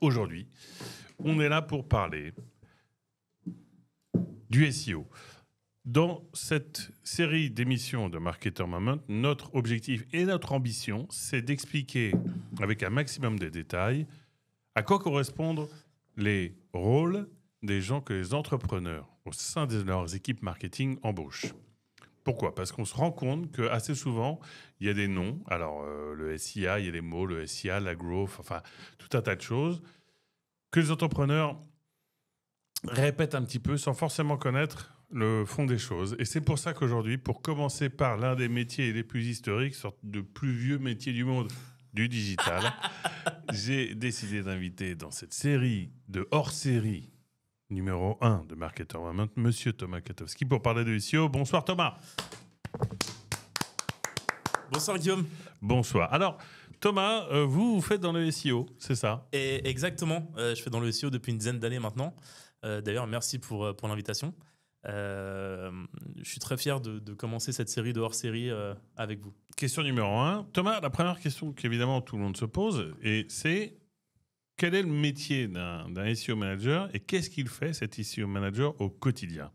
Aujourd'hui, on est là pour parler du SEO. Dans cette série d'émissions de Marketer Moment, notre objectif et notre ambition, c'est d'expliquer avec un maximum de détails à quoi correspondent les rôles des gens que les entrepreneurs au sein de leurs équipes marketing embauchent. Pourquoi ? Parce qu'on se rend compte qu'assez souvent, il y a des noms. Alors, le SIA, il y a des mots, le SIA, la growth, enfin, tout un tas de choses que les entrepreneurs répètent un petit peu sans forcément connaître le fond des choses. Et c'est pour ça qu'aujourd'hui, pour commencer par l'un des métiers les plus historiques, sorte de plus vieux métier du monde, du digital, j'ai décidé d'inviter dans cette série de hors-série numéro 1 de Marketer Moment, Monsieur Thomas Katowski, pour parler de SEO. Bonsoir Thomas. Bonsoir Guillaume. Bonsoir. Alors, Thomas, vous faites dans le SEO, c'est ça ? Et exactement, je fais dans le SEO depuis une dizaine d'années maintenant. D'ailleurs, merci pour l'invitation. Je suis très fier de commencer cette série de hors-série avec vous. Question numéro 1. Thomas, la première question qu'évidemment tout le monde se pose, et c'est quel est le métier d'un SEO manager et qu'est-ce qu'il fait cet SEO manager au quotidien ?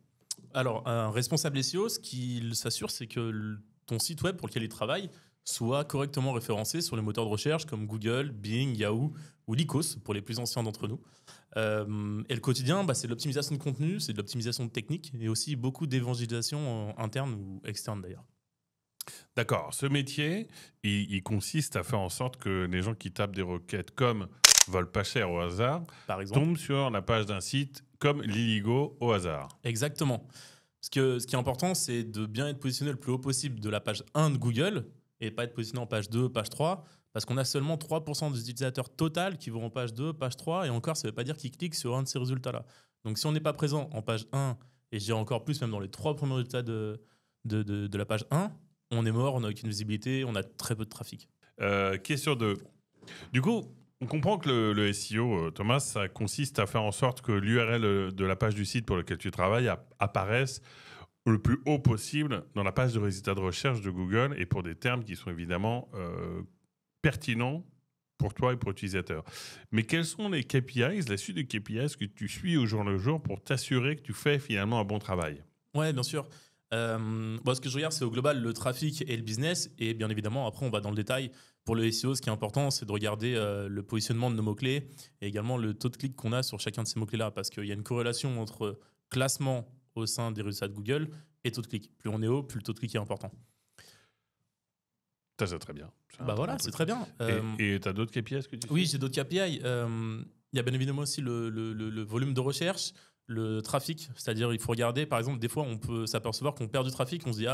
Alors, un responsable SEO, ce qu'il s'assure, c'est que ton site web pour lequel il travaille soit correctement référencé sur les moteurs de recherche comme Google, Bing, Yahoo ou Lycos pour les plus anciens d'entre nous. Et le quotidien, c'est de l'optimisation de contenu, c'est de l'optimisation de technique et aussi beaucoup d'évangélisation interne ou externe d'ailleurs. D'accord. Ce métier, il consiste à faire en sorte que les gens qui tapent des requêtes comme « vol pas cher » au hasard Par exemple, tombent sur la page d'un site comme Liligo au hasard. exactement. Ce qui est important, c'est de bien être positionné le plus haut possible de la page 1 de Google et pas être positionné en page 2, page 3, parce qu'on a seulement 3% des utilisateurs total qui vont en page 2, page 3, et encore, ça ne veut pas dire qu'ils cliquent sur un de ces résultats-là. Donc, si on n'est pas présent en page 1, et je dirais encore plus, même dans les 3 premiers résultats de la page 1, on est mort, on n'a aucune visibilité, on a très peu de trafic. Question 2. Du coup, on comprend que le SEO, Thomas, ça consiste à faire en sorte que l'URL de la page du site pour lequel tu travailles apparaisse le plus haut possible dans la page de résultats de recherche de Google et pour des termes qui sont évidemment pertinents pour toi et pour l'utilisateur. Mais quels sont les KPIs, la suite de KPIs que tu suis au jour le jour pour t'assurer que tu fais finalement un bon travail ? Ouais, bien sûr. Ce que je regarde, c'est au global le trafic et le business. Et bien évidemment, après, on va dans le détail. Pour le SEO, ce qui est important, c'est de regarder le positionnement de nos mots-clés et également le taux de clic qu'on a sur chacun de ces mots-clés-là. Parce qu'il y a une corrélation entre classement au sein des résultats de Google et taux de clic. Plus on est haut, plus le taux de clic est important. Ça, c'est très bien. C'est très bien. Et tu as d'autres KPIs que tu suis ? Oui, j'ai d'autres KPI. Il y a bien évidemment aussi le volume de recherche, le trafic. C'est-à-dire, il faut regarder, par exemple, des fois, on peut s'apercevoir qu'on perd du trafic. On se dit,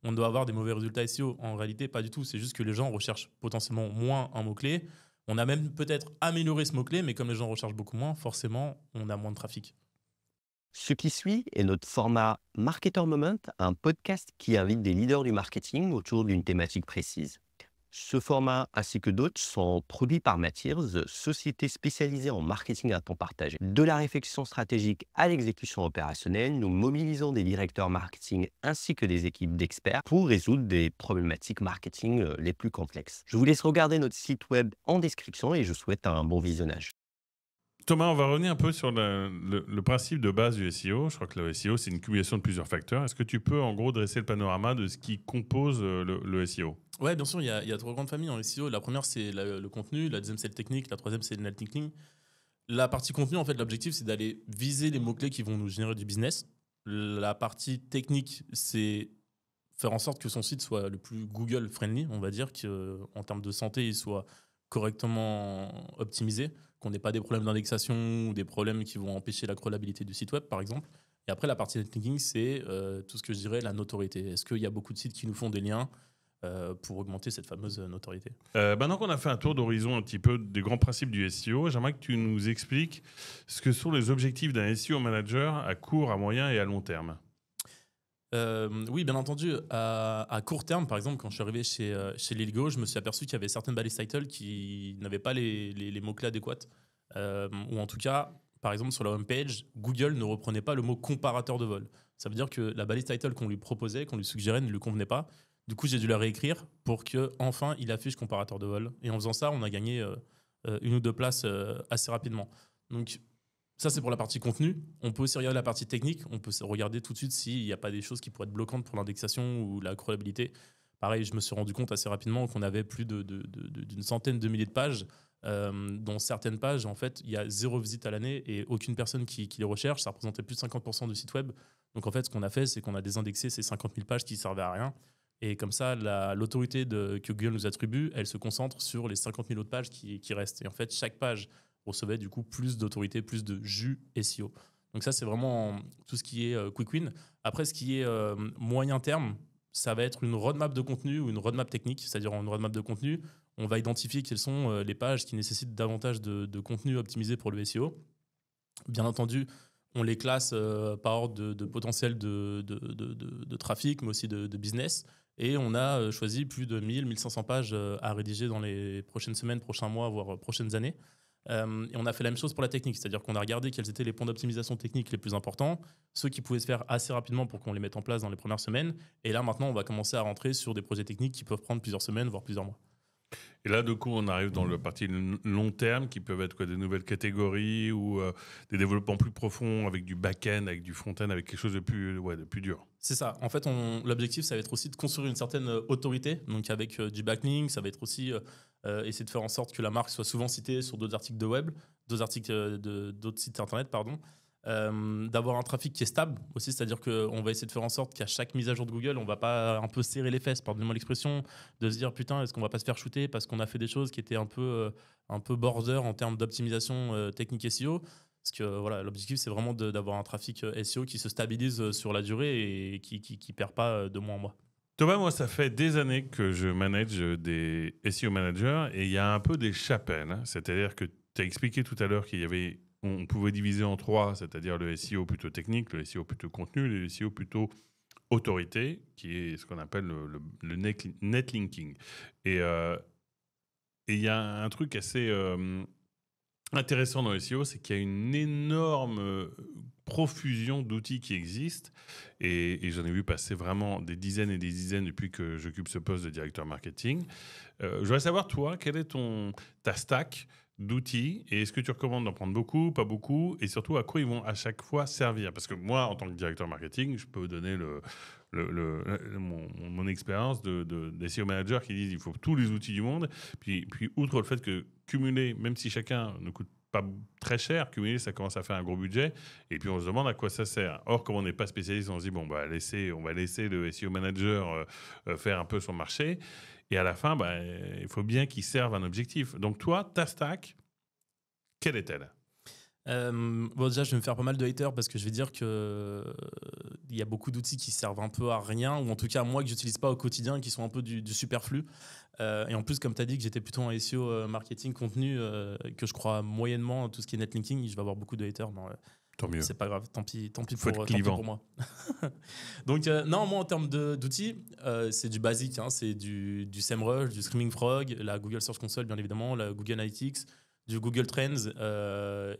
on doit avoir des mauvais résultats SEO. En réalité, pas du tout. C'est juste que les gens recherchent potentiellement moins un mot-clé. On a même peut-être amélioré ce mot-clé, mais comme les gens recherchent beaucoup moins, forcément, on a moins de trafic. Ce qui suit est notre format Marketer Moment, un podcast qui invite des leaders du marketing autour d'une thématique précise. Ce format, ainsi que d'autres, sont produits par Matirs, société spécialisée en marketing à temps partagé. De la réflexion stratégique à l'exécution opérationnelle, nous mobilisons des directeurs marketing ainsi que des équipes d'experts pour résoudre des problématiques marketing les plus complexes. Je vous laisse regarder notre site web en description et je souhaite un bon visionnage. Thomas, on va revenir un peu sur le principe de base du SEO. Je crois que le SEO, c'est une cumulation de plusieurs facteurs. Est-ce que tu peux, en gros, dresser le panorama de ce qui compose le SEO ? Oui, bien sûr, il y a 3 grandes familles en SEO. La première, c'est le contenu. La deuxième, c'est le technique. La troisième, c'est le netlinking. La partie contenu, en fait, l'objectif, c'est d'aller viser les mots-clés qui vont nous générer du business. La partie technique, c'est faire en sorte que son site soit le plus Google-friendly, on va dire, qu'en termes de santé, il soit correctement optimisé, qu'on n'ait pas des problèmes d'indexation ou des problèmes qui vont empêcher la crawlabilité du site web, par exemple. Et après, la partie netlinking, c'est tout ce que je dirais la notoriété. Est-ce qu'il y a beaucoup de sites qui nous font des liens pour augmenter cette fameuse notoriété. Maintenant qu'on a fait un tour d'horizon un petit peu des grands principes du SEO, j'aimerais que tu nous expliques ce que sont les objectifs d'un SEO manager à court, à moyen et à long terme. Oui, bien entendu. À court terme, par exemple, quand je suis arrivé chez Liligo, je me suis aperçu qu'il y avait certaines balise titles qui n'avaient pas les mots-clés adéquats. Ou en tout cas, par exemple, sur la homepage, Google ne reprenait pas le mot comparateur de vol. Ça veut dire que la balise title qu'on lui proposait, qu'on lui suggérait, ne lui convenait pas. Du coup, j'ai dû la réécrire pour qu'enfin, il affiche comparateur de vol. Et en faisant ça, on a gagné une ou deux places assez rapidement. Donc, ça, c'est pour la partie contenu. On peut aussi regarder la partie technique. On peut regarder tout de suite s'il n'y a pas des choses qui pourraient être bloquantes pour l'indexation ou la crawlabilité. Pareil, je me suis rendu compte assez rapidement qu'on avait plus d'une centaine de milliers de pages, dont certaines pages, en fait, il y a 0 visite à l'année et aucune personne qui les recherche. Ça représentait plus de 50% du site web. Donc, en fait, ce qu'on a fait, c'est qu'on a désindexé ces 50 000 pages qui ne servaient à rien. Et comme ça, l'autorité que Google nous attribue, elle se concentre sur les 50 000 autres pages qui restent. Et en fait, chaque page recevait du coup plus d'autorité, plus de jus SEO. Donc ça, c'est vraiment tout ce qui est quick win. Après, ce qui est moyen terme, ça va être une roadmap de contenu ou une roadmap technique. C'est-à-dire une roadmap de contenu, on va identifier quelles sont les pages qui nécessitent davantage de contenu optimisé pour le SEO. Bien entendu, on les classe par ordre de potentiel de trafic, mais aussi de business. Et on a choisi plus de 1000-1500 pages à rédiger dans les prochaines semaines, prochains mois, voire prochaines années. Et on a fait la même chose pour la technique, c'est-à-dire qu'on a regardé quels étaient les points d'optimisation technique les plus importants, ceux qui pouvaient se faire assez rapidement pour qu'on les mette en place dans les premières semaines. Et là, maintenant, on va commencer à rentrer sur des projets techniques qui peuvent prendre plusieurs semaines, voire plusieurs mois. Et là, du coup, on arrive dans le partie long terme, qui peuvent être des nouvelles catégories ou des développements plus profonds avec du back-end, avec du front-end, avec quelque chose de plus dur. C'est ça. En fait, l'objectif, ça va être aussi de construire une certaine autorité. Donc, avec du backlink, ça va être aussi essayer de faire en sorte que la marque soit souvent citée sur d'autres articles de web, d'autres articles d'autres sites internet, pardon. D'avoir un trafic qui est stable aussi, c'est-à-dire qu'on va essayer de faire en sorte qu'à chaque mise à jour de Google, on va pas un peu serrer les fesses, pardonnez-moi l'expression, de se dire putain, est-ce qu'on va pas se faire shooter parce qu'on a fait des choses qui étaient un peu border en termes d'optimisation technique SEO. Parce que voilà, l'objectif, c'est vraiment d'avoir un trafic SEO qui se stabilise sur la durée et qui perd pas de mois en mois. Thomas, moi, ça fait des années que je manage des SEO managers et il y a un peu des chapelles. Hein. C'est-à-dire que tu as expliqué tout à l'heure on pouvait diviser en 3, c'est-à-dire le SEO plutôt technique, le SEO plutôt contenu, le SEO plutôt autorité, qui est ce qu'on appelle le netlinking. Et il y a un truc assez intéressant dans le SEO, c'est qu'il y a une énorme profusion d'outils qui existent et j'en ai vu passer vraiment des dizaines et des dizaines depuis que j'occupe ce poste de directeur marketing. Je voudrais savoir, toi, quelle est ta stack d'outils et est-ce que tu recommandes d'en prendre beaucoup, pas beaucoup et surtout à quoi ils vont à chaque fois servir? Parce que moi, en tant que directeur marketing, je peux vous donner mon expérience des SEO managers qui disent qu'il faut tous les outils du monde. Puis outre le fait que cumuler, même si chacun ne coûte pas très cher, cumuler, ça commence à faire un gros budget. Et puis on se demande à quoi ça sert. Or, comme on n'est pas spécialiste, on se dit bon, on va laisser le SEO manager faire un peu son marché. Et à la fin, il faut bien qu'il serve un objectif. Donc toi, ta stack, quelle est-elle? Bon, déjà, je vais me faire pas mal de haters parce que je vais dire qu'il y a beaucoup d'outils qui servent un peu à rien, ou en tout cas, moi, que j'utilise pas au quotidien, qui sont un peu du superflu. Et en plus, comme tu as dit que j'étais plutôt en SEO marketing contenu, que je crois moyennement tout ce qui est netlinking, je vais avoir beaucoup de haters. Tant mieux. C'est pas grave, tant pis pour moi. Donc, non, moi, en termes d'outils, c'est du basique. Hein, c'est du SEMrush, du Screaming Frog, la Google Search Console, bien évidemment, la Google Analytics, du Google Trends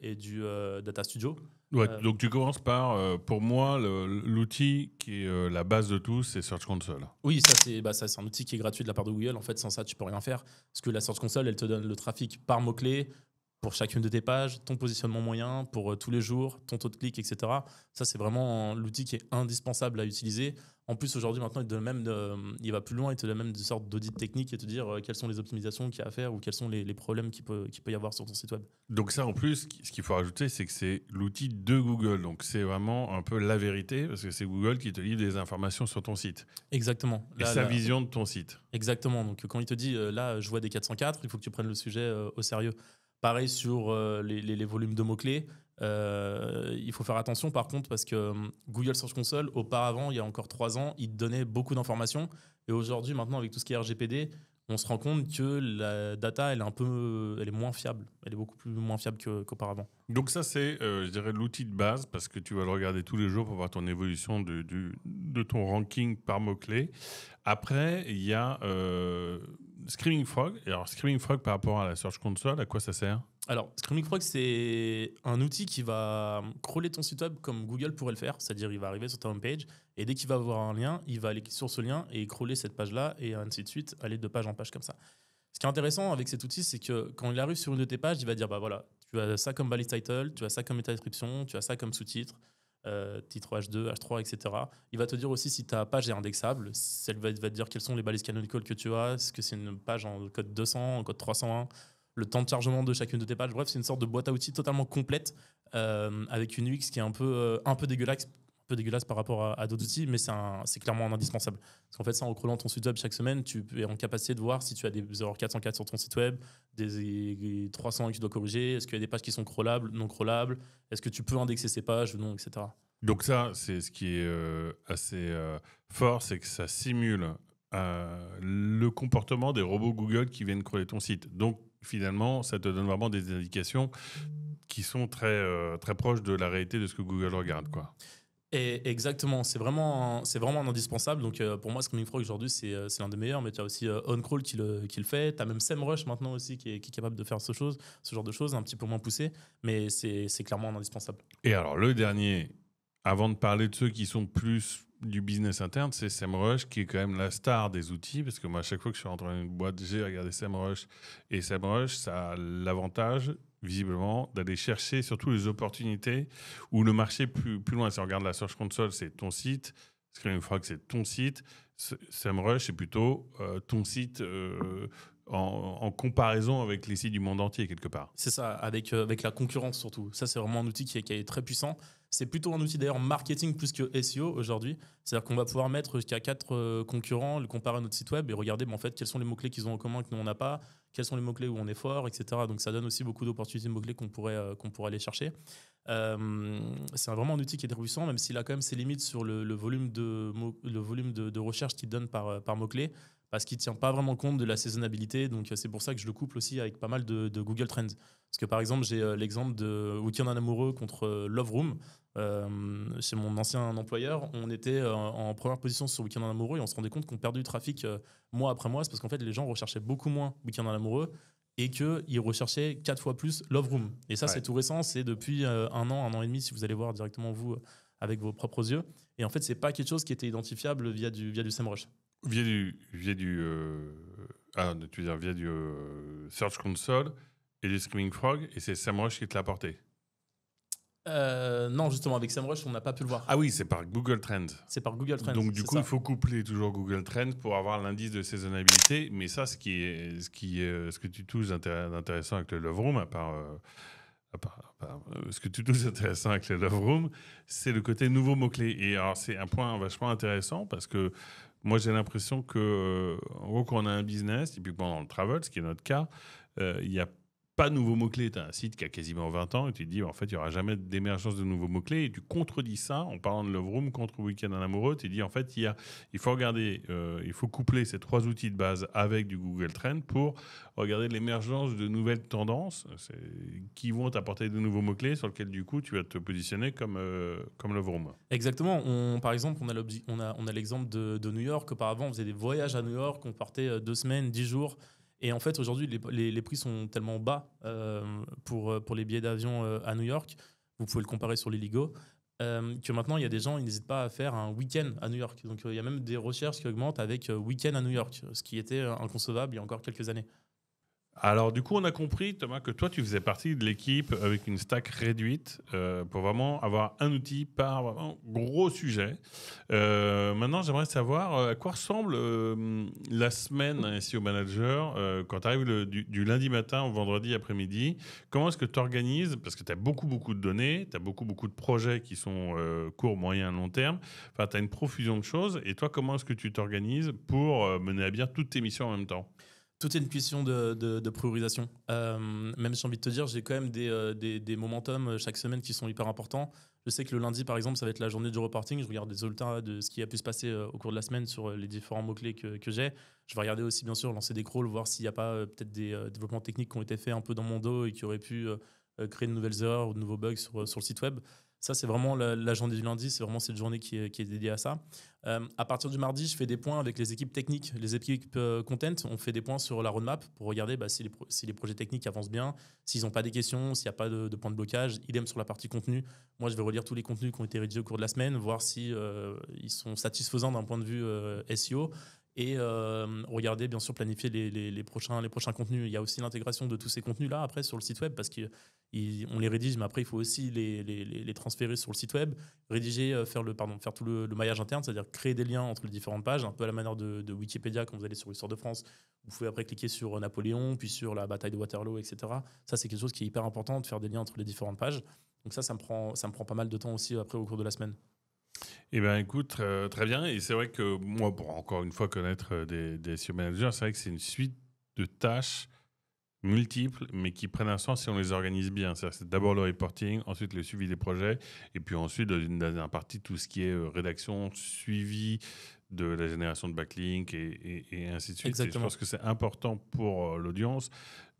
et du Data Studio. Ouais, donc tu commences par, pour moi, l'outil qui est la base de tout, c'est Search Console. Oui, ça c'est un outil qui est gratuit de la part de Google. En fait, sans ça, tu peux rien faire. Parce que la Search Console, elle te donne le trafic par mot-clé, pour chacune de tes pages, ton positionnement moyen pour tous les jours, ton taux de clic, etc. Ça, c'est vraiment l'outil qui est indispensable à utiliser. En plus, aujourd'hui, maintenant, il va plus loin, il te donne même des sortes d'audits techniques et te dire quelles sont les optimisations qu'il y a à faire ou quels sont les problèmes qu'il peut y avoir sur ton site web. Donc ça, en plus, ce qu'il faut rajouter, c'est que c'est l'outil de Google. Donc c'est vraiment un peu la vérité, parce que c'est Google qui te livre des informations sur ton site. Exactement. Et sa vision de ton site. Exactement. Donc quand il te dit, là, je vois des 404, il faut que tu prennes le sujet au sérieux. Pareil sur les volumes de mots-clés. Il faut faire attention par contre parce que Google Search Console, auparavant, il y a encore 3 ans, il te donnait beaucoup d'informations. Et aujourd'hui, maintenant, avec tout ce qui est RGPD, on se rend compte que la data, elle est moins fiable. Elle est beaucoup moins fiable qu'auparavant. Donc ça, c'est, je dirais, l'outil de base parce que tu vas le regarder tous les jours pour voir ton évolution de ton ranking par mots-clés. Après, il y a Screaming Frog. Et alors, Screaming Frog par rapport à la Search Console, à quoi ça sert? Alors, Screaming Frog, c'est un outil qui va crawler ton site web comme Google pourrait le faire. C'est-à-dire, il va arriver sur ta homepage et dès qu'il va avoir un lien, il va aller sur ce lien et crawler cette page-là et ainsi de suite, aller de page en page comme ça. Ce qui est intéressant avec cet outil, c'est que quand il arrive sur une de tes pages, il va dire bah voilà, tu as ça comme balise title, tu as ça comme méta-description, tu as ça comme sous-titre, titre H2, H3, etc. Il va te dire aussi si ta page est indexable. Il va te dire quelles sont les balises canonical que tu as, est-ce que c'est une page en code 200, en code 301, le temps de chargement de chacune de tes pages. Bref, c'est une sorte de boîte à outils totalement complète avec une UX qui est un peu dégueulasse par rapport à d'autres outils, mais c'est clairement un indispensable. Parce qu'en fait, ça, en crawlant ton site web chaque semaine, tu es en capacité de voir si tu as des erreurs 404 sur ton site web, des 300 que tu dois corriger, est-ce qu'il y a des pages qui sont crawlables, non crawlables, est-ce que tu peux indexer ces pages ou non, etc. Donc ça, c'est ce qui est assez fort, c'est que ça simule le comportement des robots Google qui viennent crawler ton site. Donc finalement, ça te donne vraiment des indications qui sont très, très proches de la réalité de ce que Google regarde, quoi. Et exactement, c'est vraiment un indispensable. Donc pour moi, Screaming Frog aujourd'hui, c'est l'un des meilleurs. Mais tu as aussi OnCrawl qui le fait. Tu as même SEMrush maintenant aussi qui est capable de faire ce genre de choses, un petit peu moins poussé. Mais c'est clairement un indispensable. Et alors, le dernier, avant de parler de ceux qui sont plus du business interne, c'est SEMrush qui est quand même la star des outils. Parce que moi, à chaque fois que je suis rentré dans une boîte, j'ai regardé SEMrush. Et SEMrush, ça a l'avantage, visiblement, d'aller chercher surtout les opportunités où le marché plus loin. Si on regarde la Search Console, c'est ton site. Screaming Frog, c'est ton site. SEMrush, c'est plutôt ton site en comparaison avec les sites du monde entier, quelque part. C'est ça, avec la concurrence surtout. Ça, c'est vraiment un outil qui est très puissant. C'est plutôt un outil d'ailleurs marketing plus que SEO aujourd'hui. C'est-à-dire qu'on va pouvoir mettre jusqu'à 4 concurrents, le comparer à notre site web et regarder en fait, quels sont les mots-clés qu'ils ont en commun que nous, on n'a pas, quels sont les mots-clés où on est fort, etc. Donc ça donne aussi beaucoup d'opportunités de mots-clés qu'on pourrait aller chercher. C'est vraiment un outil qui est très puissant, même s'il a quand même ses limites sur le volume de recherche qu'il donne par mot-clé, parce qu'il ne tient pas vraiment compte de la saisonnabilité. Donc c'est pour ça que je le couple aussi avec pas mal de Google Trends. Parce que par exemple, j'ai l'exemple de Weekend en amoureux contre Love Room. Chez mon ancien employeur, on était en première position sur Weekend en amoureux et on se rendait compte qu'on perdait du trafic mois après mois. C'est parce qu'en fait, les gens recherchaient beaucoup moins Weekend en amoureux et qu'ils recherchaient 4 fois plus Love Room. Et ça, c'est tout récent. C'est depuis 1 an et demi, si vous allez voir directement vous avec vos propres yeux. Et en fait, c'est pas quelque chose qui était identifiable via du SEMrush. Via du Search Console et du Screaming Frog, et c'est SEMrush qui te l'a apporté. Non, justement, avec SEMrush, on n'a pas pu le voir. Ah oui, c'est par Google Trends. C'est par Google Trends. Donc du coup, il faut coupler toujours Google Trends pour avoir l'indice de saisonnabilité. Mais ça, ce que tu touches d'intéressant avec le Love Room, ce que tu touches d'intéressant avec le Love Room, c'est le côté nouveau mot-clé. Et alors, c'est un point vachement intéressant parce que moi, j'ai l'impression que, en gros, quand on a un business, typiquement dans le travel, ce qui est notre cas, il n'y a pas de nouveaux mots-clés. Tu as un site qui a quasiment 20 ans et tu te dis, en fait, il n'y aura jamais d'émergence de nouveaux mots-clés. Et tu contredis ça en parlant de Love Room contre Weekend en amoureux. Tu te dis, en fait, il faut regarder, il faut coupler ces 3 outils de base avec du Google Trend pour regarder l'émergence de nouvelles tendances qui vont t'apporter de nouveaux mots-clés sur lesquels, du coup, tu vas te positionner comme Love Room. Exactement. Par exemple, on a l'exemple de New York. Auparavant, on faisait des voyages à New York, on partait 2 semaines, 10 jours. Et en fait, aujourd'hui, les prix sont tellement bas pour les billets d'avion à New York. Vous pouvez le comparer sur l'Illigo. Que maintenant, il y a des gens, ils n'hésitent pas à faire un week-end à New York. Donc, il y a même des recherches qui augmentent avec week-end à New York, ce qui était inconcevable il y a encore quelques années. Alors, du coup, on a compris, Thomas, que toi, tu faisais partie de l'équipe avec une stack réduite pour vraiment avoir un outil par vraiment gros sujet. Maintenant, j'aimerais savoir à quoi ressemble la semaine d'un SEO manager quand tu arrives du lundi matin au vendredi après-midi. Comment est-ce que tu organises? Parce que tu as beaucoup de données, tu as beaucoup de projets qui sont court, moyen, long terme. Enfin, tu as une profusion de choses. Et toi, comment est-ce que tu t'organises pour mener à bien toutes tes missions en même temps? Tout est une question de priorisation. Même si j'ai envie de te dire, j'ai quand même des momentum chaque semaine qui sont hyper importants. Je sais que le lundi, par exemple, ça va être la journée du reporting. Je regarde des résultats de ce qui a pu se passer au cours de la semaine sur les différents mots-clés que j'ai. Je vais regarder aussi, bien sûr, lancer des crawls, voir s'il n'y a pas peut-être des développements techniques qui ont été faits un peu dans mon dos et qui auraient pu créer de nouvelles erreurs ou de nouveaux bugs sur le site web. Ça, c'est vraiment la journée du lundi. C'est vraiment cette journée qui est dédiée à ça. À partir du mardi, je fais des points avec les équipes techniques, les équipes content. On fait des points sur la roadmap pour regarder si les projets techniques avancent bien, s'ils n'ont pas des questions, s'il n'y a pas de point de blocage. Idem sur la partie contenu. Moi, je vais relire tous les contenus qui ont été rédigés au cours de la semaine, voir si ils sont satisfaisants d'un point de vue SEO. Et regarder, bien sûr, planifier les prochains contenus. Il y a aussi l'intégration de tous ces contenus-là après sur le site web parce qu'on les rédige, mais après, il faut aussi les transférer sur le site web. Rédiger, faire tout le maillage interne, c'est-à-dire créer des liens entre les différentes pages, un peu à la manière de Wikipédia quand vous allez sur l'histoire de France. Vous pouvez après cliquer sur Napoléon, puis sur la bataille de Waterloo, etc. Ça, c'est quelque chose qui est hyper important, de faire des liens entre les différentes pages. Donc ça me prend pas mal de temps aussi après au cours de la semaine. Eh bien, écoute, très bien. Et c'est vrai que moi, pour encore une fois connaître des SEO managers, c'est vrai que c'est une suite de tâches multiples, mais qui prennent un sens si on les organise bien. C'est d'abord le reporting, ensuite le suivi des projets, et puis ensuite, dans une dernière partie, tout ce qui est rédaction, suivi de la génération de backlinks et ainsi de suite. Et je pense que c'est important pour l'audience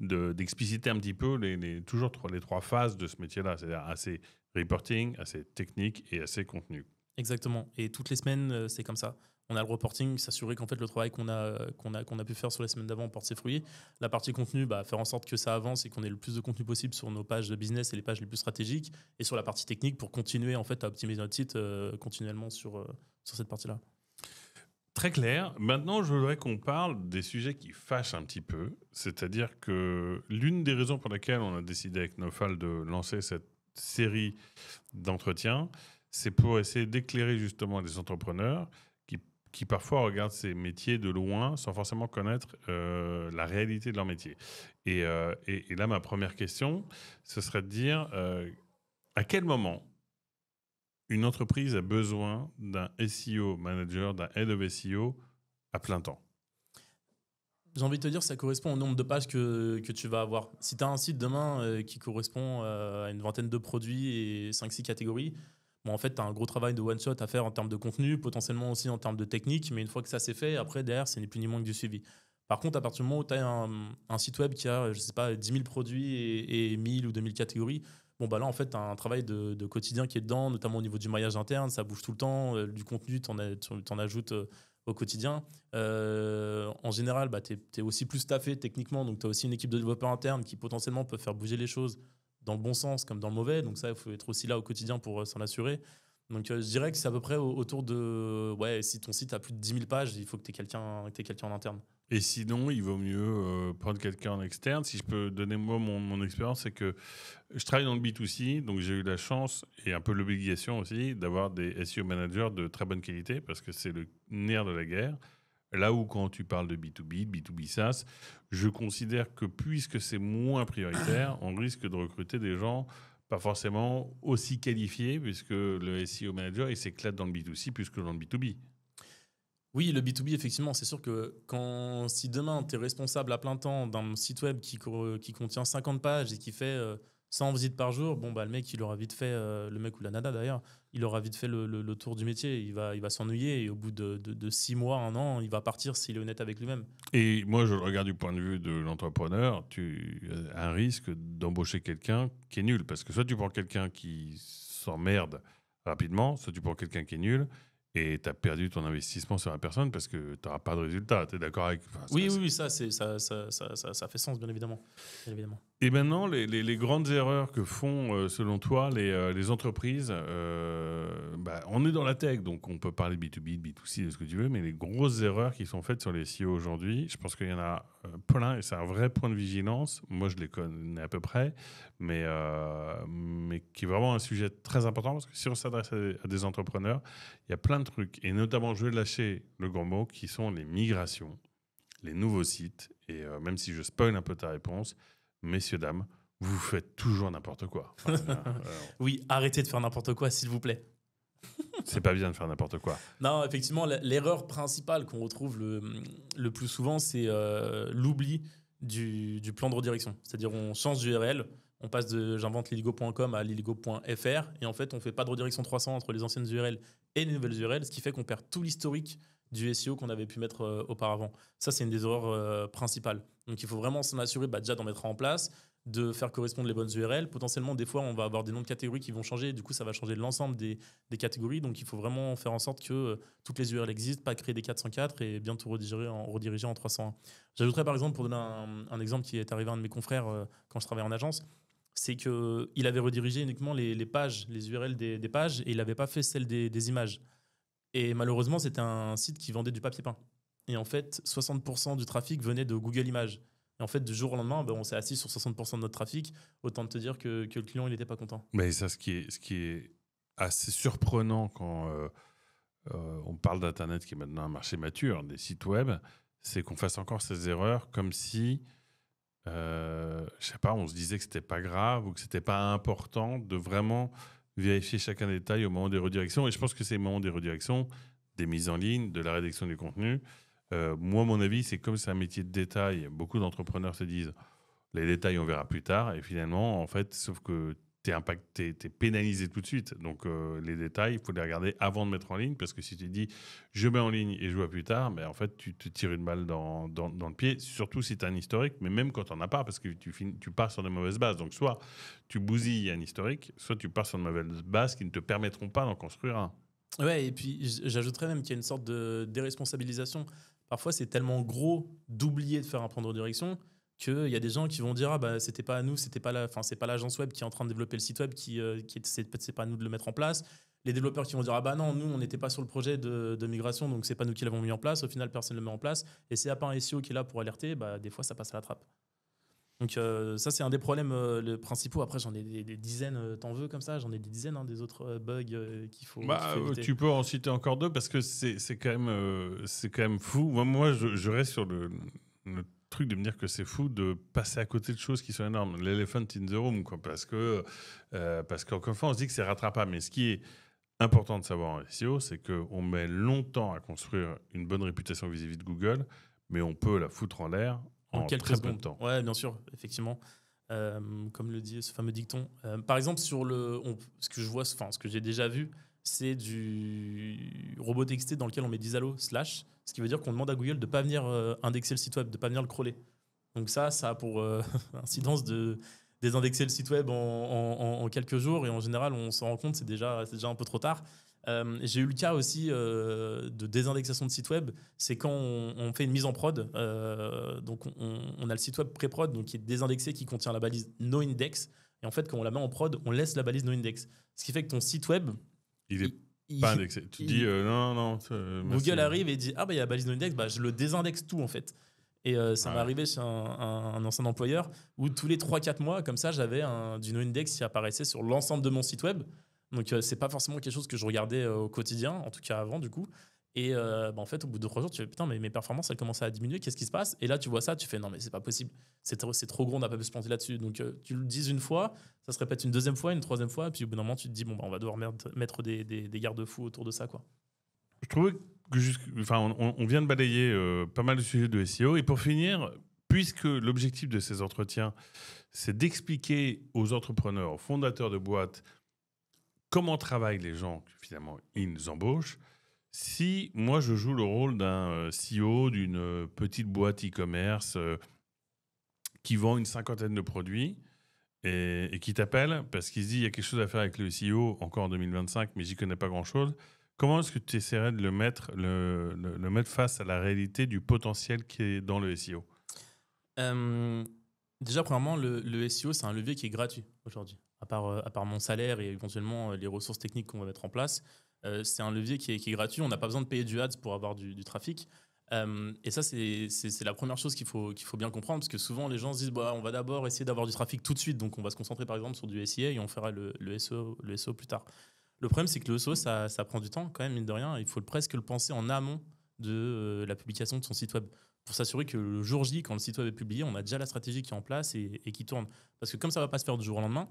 d'expliciter un petit peu toujours les trois phases de ce métier-là, c'est-à-dire assez reporting, assez technique et assez contenu. Exactement. Et toutes les semaines, c'est comme ça. On a le reporting, s'assurer qu'en fait le travail qu'on a pu faire sur la semaine d'avant porte ses fruits. La partie contenu, faire en sorte que ça avance et qu'on ait le plus de contenu possible sur nos pages de business et les pages les plus stratégiques. Et sur la partie technique pour continuer en fait à optimiser notre site continuellement sur cette partie-là. Très clair. Maintenant, je voudrais qu'on parle des sujets qui fâchent un petit peu. C'est-à-dire que l'une des raisons pour lesquelles on a décidé avec Nofal de lancer cette série d'entretiens, c'est pour essayer d'éclairer justement les entrepreneurs qui parfois regardent ces métiers de loin sans forcément connaître la réalité de leur métier. Et là, ma première question, ce serait de dire à quel moment une entreprise a besoin d'un SEO manager, d'un head of SEO à plein temps? J'ai envie de te dire, ça correspond au nombre de pages que tu vas avoir. Si tu as un site demain qui correspond à une vingtaine de produits et 5-6 catégories, en fait, tu as un gros travail de one-shot à faire en termes de contenu, potentiellement aussi en termes de technique, mais une fois que ça c'est fait, après, derrière, c'est ni plus ni moins que du suivi. Par contre, à partir du moment où tu as un site web qui a, je sais pas, 10 000 produits et 1000 ou 2000 catégories, là, en fait, tu as un travail de quotidien qui est dedans, notamment au niveau du maillage interne, ça bouge tout le temps, du contenu, tu en ajoutes au quotidien. En général, tu es aussi plus staffé techniquement, donc tu as aussi une équipe de développeurs internes qui potentiellement peut faire bouger les choses dans le bon sens comme dans le mauvais. Donc ça, il faut être aussi là au quotidien pour s'en assurer. Donc je dirais que c'est à peu près autour de... Ouais, si ton site a plus de 10 000 pages, il faut que tu aies quelqu'un en interne. Et sinon, il vaut mieux prendre quelqu'un en externe. Si je peux donner moi mon expérience, c'est que je travaille dans le B2C, donc j'ai eu la chance et un peu l'obligation aussi d'avoir des SEO managers de très bonne qualité parce que c'est le nerf de la guerre. Là où quand tu parles de B2B, B2B SaaS, je considère que puisque c'est moins prioritaire, on risque de recruter des gens pas forcément aussi qualifiés puisque le SEO manager, il s'éclate dans le B2C plus que dans le B2B. Oui, le B2B, effectivement, c'est sûr que si demain, tu es responsable à plein temps d'un site web qui contient 50 pages et qui fait 100 visites par jour, le mec, il aura vite fait, le mec ou la nana d'ailleurs, il aura vite fait le tour du métier. Il va s'ennuyer et au bout de 6 mois, 1 an, il va partir s'il est honnête avec lui-même. Et moi, je le regarde du point de vue de l'entrepreneur. Tu as un risque d'embaucher quelqu'un qui est nul. Parce que soit tu prends quelqu'un qui s'emmerde rapidement, soit tu prends quelqu'un qui est nul. Et tu as perdu ton investissement sur la personne parce que tu n'auras pas de résultat. Tu es d'accord avec... Oui, ça fait sens, bien évidemment. Et maintenant, les grandes erreurs que font, selon toi, les entreprises, on est dans la tech, donc on peut parler de B2B, de B2C, de ce que tu veux, mais les grosses erreurs qui sont faites sur les SEO aujourd'hui, je pense qu'il y en a plein et c'est un vrai point de vigilance. Moi, je les connais à peu près, mais qui est vraiment un sujet très important parce que si on s'adresse à des entrepreneurs, il y a plein de trucs, et notamment, je vais lâcher le gros mot, qui sont les migrations, les nouveaux sites, et même si je spoil un peu ta réponse, messieurs, dames, vous faites toujours n'importe quoi. Oui, arrêtez de faire n'importe quoi, s'il vous plaît. C'est pas bien de faire n'importe quoi. Non, effectivement, l'erreur principale qu'on retrouve le plus souvent, c'est l'oubli du plan de redirection. C'est-à-dire, on change d'URL, on passe de j'invente liligo.com à liligo.fr, et en fait, on fait pas de redirection 300 entre les anciennes URL et les nouvelles URL, ce qui fait qu'on perd tout l'historique du SEO qu'on avait pu mettre auparavant. Ça, c'est une des erreurs principales. Donc, il faut vraiment s'en assurer déjà d'en mettre en place, de faire correspondre les bonnes URL. Potentiellement, des fois, on va avoir des noms de catégories qui vont changer. Du coup, ça va changer l'ensemble des catégories. Donc, il faut vraiment faire en sorte que toutes les URL existent, pas créer des 404 et bien tout rediriger en 301. J'ajouterais par exemple, pour donner un exemple qui est arrivé à un de mes confrères quand je travaillais en agence, c'est qu'il avait redirigé uniquement les pages, les URL des pages, et il n'avait pas fait celle des images. Et malheureusement, c'était un site qui vendait du papier peint. Et en fait, 60% du trafic venait de Google Images. Et en fait, du jour au lendemain, on s'est assis sur 60% de notre trafic. Autant te dire que le client, il n'était pas content. Mais ça, ce qui est assez surprenant quand on parle d'Internet, qui est maintenant un marché mature, des sites web, c'est qu'on fasse encore ces erreurs comme si, je sais pas, on se disait que c'était pas grave ou que c'était pas important de vraiment vérifier chacun détail au moment des redirections. Et je pense que c'est le moment des redirections, des mises en ligne, de la rédaction du contenu. Moi, mon avis, c'est comme c'est un métier de détail, beaucoup d'entrepreneurs se disent les détails, on verra plus tard. Et finalement, en fait, sauf que t'es pénalisé tout de suite. Donc, les détails, il faut les regarder avant de mettre en ligne. Parce que si tu dis, je mets en ligne et je vois plus tard, mais en fait, tu te tires une balle dans le pied. Surtout si tu as un historique, mais même quand tu n'en as pas, parce que tu pars sur de mauvaises bases. Donc, soit tu bousilles un historique, soit tu pars sur de mauvaises bases qui ne te permettront pas d'en construire un. Ouais, et puis j'ajouterais même qu'il y a une sorte de déresponsabilisation. Parfois, c'est tellement gros d'oublier de faire un plan de redirection qu'il y a des gens qui vont dire ah bah c'était pas à nous, c'est pas l'agence web qui est en train de développer le site web c'est pas à nous de le mettre en place. Les développeurs qui vont dire ah bah non, nous on n'était pas sur le projet de migration, donc c'est pas nous qui l'avons mis en place. Au final, personne ne le met en place. Et s'il n'y a pas un SEO qui est là pour alerter, bah des fois ça passe à la trappe. Donc ça c'est un des problèmes principaux. Après j'en ai des dizaines, t'en veux comme ça, j'en ai des dizaines des autres bugs qu'il faut éviter. Tu peux en citer encore deux parce que c'est quand même fou. Moi je reste sur le truc de me dire que c'est fou de passer à côté de choses qui sont énormes. L'elephant in the room, quoi, parce qu'encore une fois on se dit que c'est rattrapable. Mais ce qui est important de savoir en SEO, c'est qu'on met longtemps à construire une bonne réputation vis-à-vis de Google, mais on peut la foutre en l'air en quelques très secondes. peu de temps. Ouais, bien sûr, effectivement. Comme le dit ce fameux dicton. Par exemple, ce que j'ai déjà vu, c'est du robot texté dans lequel on met 10 allos / ce qui veut dire qu'on demande à Google de ne pas venir indexer le site web, de ne pas venir le crawler. Donc ça a pour incidence de désindexer le site web en quelques jours, et en général, on s'en rend compte, c'est déjà un peu trop tard. J'ai eu le cas aussi de désindexation de site web. C'est quand on fait une mise en prod. Donc, on a le site web pré-prod, donc qui est désindexé, qui contient la balise noindex. Et en fait, quand on la met en prod, on laisse la balise noindex. Ce qui fait que ton site web, il est pas indexé. Tu dis non. Google arrive et dit ah bah il y a la balise noindex, bah je le désindexe tout en fait. Et ça m'est arrivé chez un ancien employeur où tous les 3-4 mois, comme ça, j'avais du noindex qui apparaissait sur l'ensemble de mon site web. Donc, c'est pas forcément quelque chose que je regardais au quotidien, en tout cas avant, du coup. Et en fait, au bout de 3 jours, tu fais putain, mais mes performances, elles commencent à diminuer, qu'est-ce qui se passe? Et là, tu vois ça, tu fais non, mais c'est pas possible, c'est trop gros, on n'a pas pu se planter là-dessus. Donc, tu le dis une fois, ça se répète une deuxième fois, une troisième fois, et puis au bout d'un moment, tu te dis, bon, bah, on va devoir mettre des garde-fous autour de ça, quoi. Je trouvais que on vient de balayer pas mal de sujets de SEO. Et pour finir, puisque l'objectif de ces entretiens, c'est d'expliquer aux entrepreneurs, aux fondateurs de boîtes, comment travaillent les gens que finalement ils embauchent. Si moi je joue le rôle d'un CEO d'une petite boîte e-commerce qui vend une 50aine de produits et qui t'appelle parce qu'il se dit il y a quelque chose à faire avec le CEO encore en 2025, mais j'y connais pas grand-chose, comment est-ce que tu essaierais de le mettre face à la réalité du potentiel qui est dans le SEO? Déjà, premièrement, le SEO, c'est un levier qui est gratuit aujourd'hui. À part mon salaire et éventuellement les ressources techniques qu'on va mettre en place, c'est un levier qui est gratuit. On n'a pas besoin de payer du ads pour avoir du trafic. Et ça, c'est la première chose qu'il faut bien comprendre, parce que souvent, les gens se disent bah, on va d'abord essayer d'avoir du trafic tout de suite, donc on va se concentrer par exemple sur du SEA et on fera le SEO plus tard. Le problème, c'est que le SEO, ça prend du temps quand même, mine de rien. Il faut presque le penser en amont de la publication de son site web, pour s'assurer que le jour J, quand le site web est publié, on a déjà la stratégie qui est en place et qui tourne. Parce que comme ça ne va pas se faire du jour au lendemain,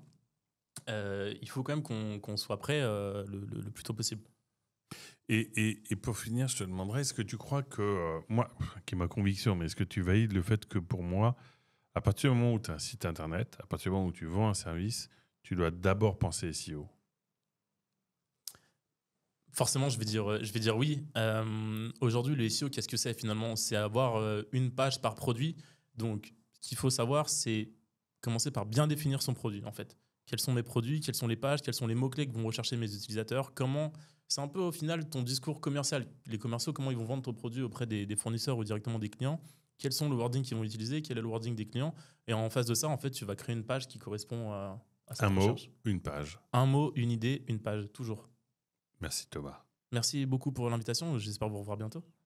il faut quand même qu'on soit prêt le plus tôt possible. Et pour finir, je te demanderais, est-ce que tu crois que, moi, qui est ma conviction, mais est-ce que tu valides le fait que pour moi, à partir du moment où tu as un site internet, à partir du moment où tu vends un service, tu dois d'abord penser SEO? Forcément, je vais dire oui. Aujourd'hui, le SEO, qu'est-ce que c'est finalement? C'est avoir une page par produit. Donc, ce qu'il faut savoir, c'est commencer par bien définir son produit, en fait. Quels sont mes produits? Quelles sont les pages? Quels sont les mots-clés que vont rechercher mes utilisateurs? C'est un peu au final ton discours commercial. Les commerciaux, comment ils vont vendre ton produit auprès des fournisseurs ou directement des clients? Quels sont le wording qu'ils vont utiliser? Quel est le wording des clients? Et en face de ça, en fait, tu vas créer une page qui correspond à cette recherche. Un mot, une page. Un mot, une idée, une page, toujours. Merci Thomas. Merci beaucoup pour l'invitation. J'espère vous revoir bientôt.